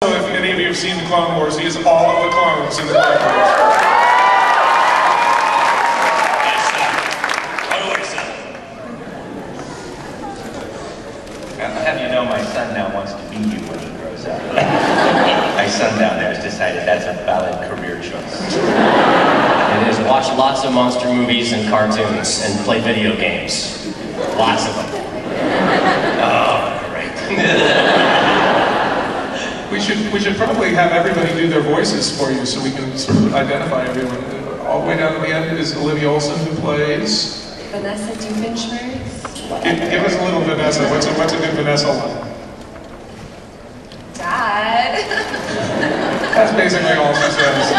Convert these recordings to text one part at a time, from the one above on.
So if any of you have seen the Clone Wars, he is all of the clones in the Clone Wars. I'll have you know my son now wants to be you when he grows up. My son down there has decided that's a valid career choice. It is. Watch lots of monster movies and cartoons and play video games. Lots of them. Oh, great. We should probably have everybody do their voices for you so we can sort of identify everyone. All the way down to the end is Olivia Olson, who plays Vanessa Doofenshmirtz. Give us a little Vanessa. What's a good Vanessa line? Dad. That's basically all she says.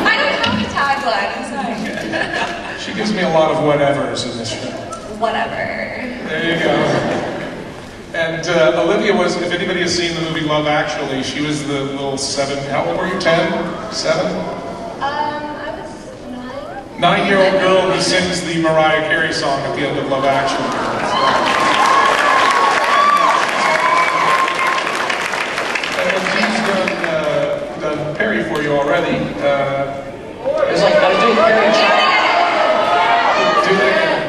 I don't have a tagline, I'm sorry. She gives me a lot of whatevers in this show. Whatever. There you go. And Olivia was, if anybody has seen the movie Love Actually, she was the little 7, how old were you, 10? 7? I was 9. 9-year-old girl who sings the Mariah Carey song at the end of Love Actually. And she's done Perry for you already. It was like, I was doing Perry. Do that again.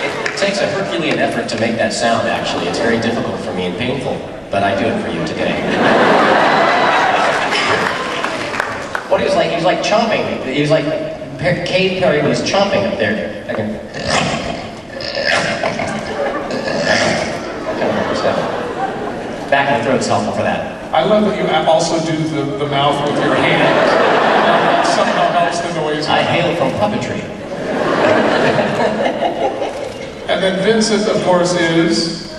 It takes a Herculean effort to make that sound, actually. It's very difficult for me and painful, but I do it for you today. What he was like chomping. He was like, Cave Perry was chomping up there. I can... That kind of works out. Back of the throat's helpful for that. I love that you also do the mouth with your hand. That somehow helps the noise. I hail from puppetry. And then Vincent, of course, is...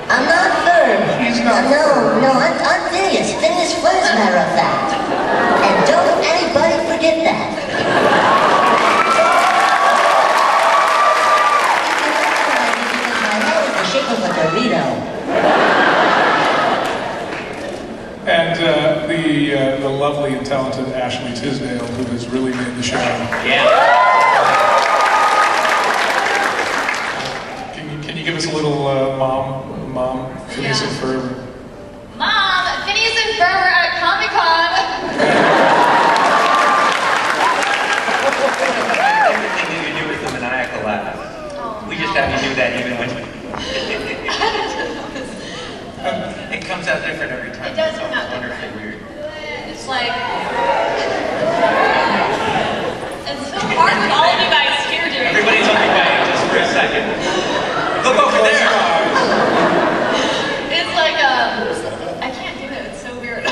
I'm not Ferb. He's not No, I'm Phineas. Phineas Ferb, as a matter of fact. And don't anybody forget that. My head is the shape of a Dorito. And the lovely and talented Ashley Tisdale, who has really made the show. Yeah. Can you give us a little Mom, Phineas and Ferb? Mom, Phineas and Ferb are at Comic-Con. Everything that you do is the maniacal laugh. We just have you do that even when it comes out different every time. It does come out wonderfully weird. It's like... It's so hard with all of you guys here doing it. Everybody's looking back just for a second. Look over there! It's like, I can't do it, it's so weird. I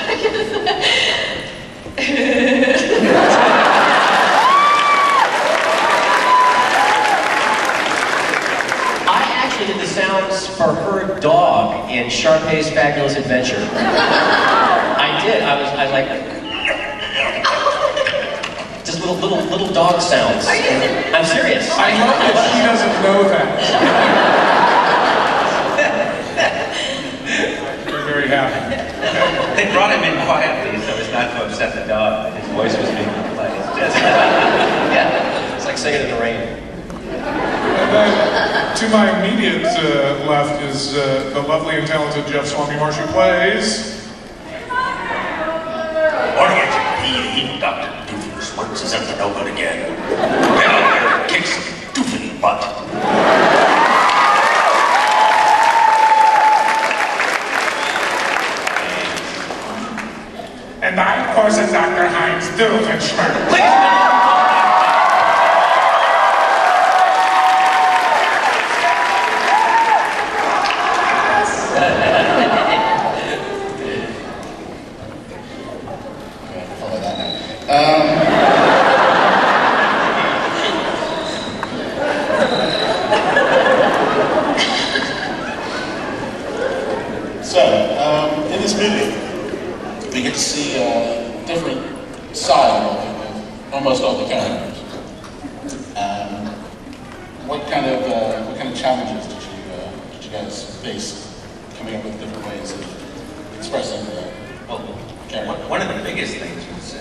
actually did the sounds for her dog in Sharpay's Fabulous Adventure. I did. I like just little dog sounds. I'm serious. I love that she doesn't know that. We're very happy. They brought him in quietly so as not to upset the dog, but his voice was being replaced. Yeah, it's like singing in the rain. And then, to my immediate left is the lovely and talented Jeff Swami-Marsh, who plays... What do you think? He Dr. Doofenshmirtz is up to no good again. Get out there and kick some doofy butt. And I, of course, am Dr. Heinz Doofenshmirtz. In this movie, we get to see a different side of almost all the characters. What kind of challenges did you guys face coming up with different ways of expressing the character? One of the biggest things was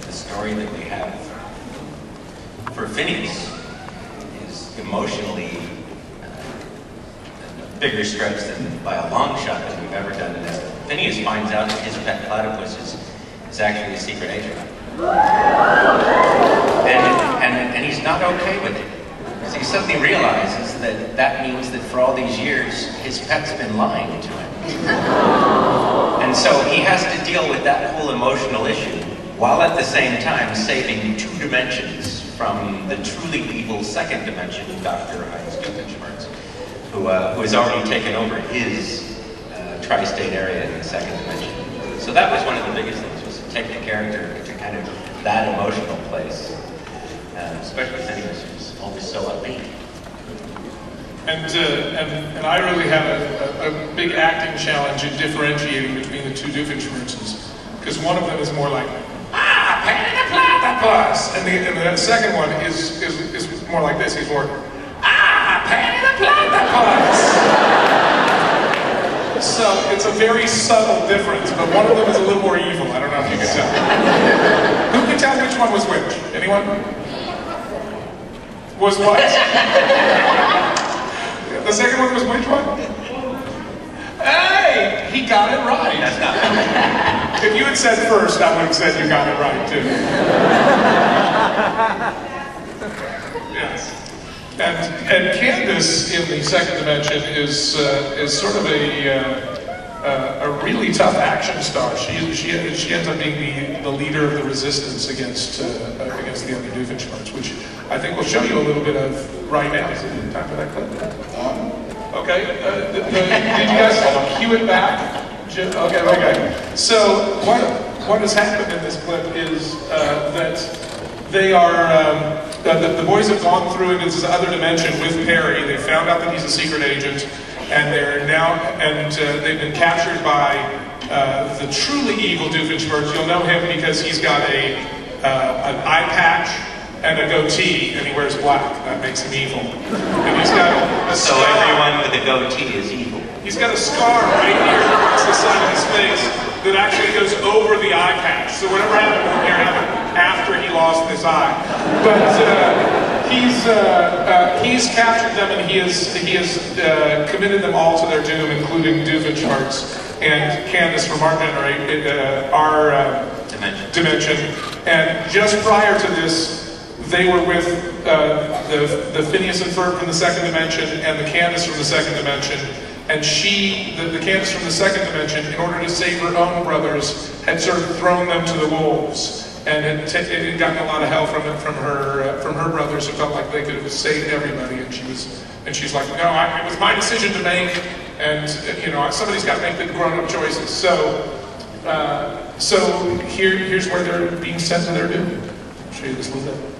the story that we have for Phineas is emotionally bigger stretch than by a long shot than we've ever done in this. Phineas finds out that his pet platypus is actually a secret agent. And he's not okay with it. Because he suddenly realizes that that means that for all these years, his pet's been lying to him. And so he has to deal with that whole emotional issue, while at the same time saving 2 dimensions from the truly evil second dimension, Dr. Heinz Doofenshmirtz, who has already taken over his tri-state area in the second dimension. So that was one of the biggest things, was to take the character to kind of that emotional place, especially Phineas, who's always so upbeat. And I really had a big acting challenge in differentiating between the 2 Doofenshmirtzes, because one of them is more like, Pt2, and the second one is more like this. He's more, Pt2. So it's a very subtle difference, but one of them is a little more evil. I don't know if you can tell. Who can tell which one was which? Anyone? Was what? The second one was which one? Hey! He got it right. That's not If you had said first, I would have said you got it right, too. Yes. And Candace in the second dimension is sort of a really tough action star. She ends up being the leader of the resistance against the other Doofenshmirtz, which I think we'll show you a little bit of right now. Is it time for that clip? Okay. Did you guys cue it back? Okay. So what has happened in this clip is that they are. The boys have gone through into this other dimension with Perry. They found out that he's a secret agent, and they're now they've been captured by the truly evil Doofenshmirtz. You'll know him because he's got an eye patch and a goatee, and he wears black. That makes him evil. And he's got a so scar. everyone with a goatee is evil. He's got a scar right here across the side of his face that actually goes over the eye patch. So whatever happened to him happened after he lost this eye. But he's captured them, and he has committed them all to their doom, including Doofenshmirtz and Candace from our dimension. And just prior to this, they were with the Phineas and Ferb from the second dimension and the Candace from the second dimension. And the Candace from the second dimension, in order to save her own brothers, had sort of thrown them to the wolves. And it had gotten a lot of hell from her brothers, who felt like they could have saved everybody. And she's like, no, it was my decision to make, and somebody's got to make the grown-up choices. So here's where they're being sent to their doom. I'll show you this a little bit.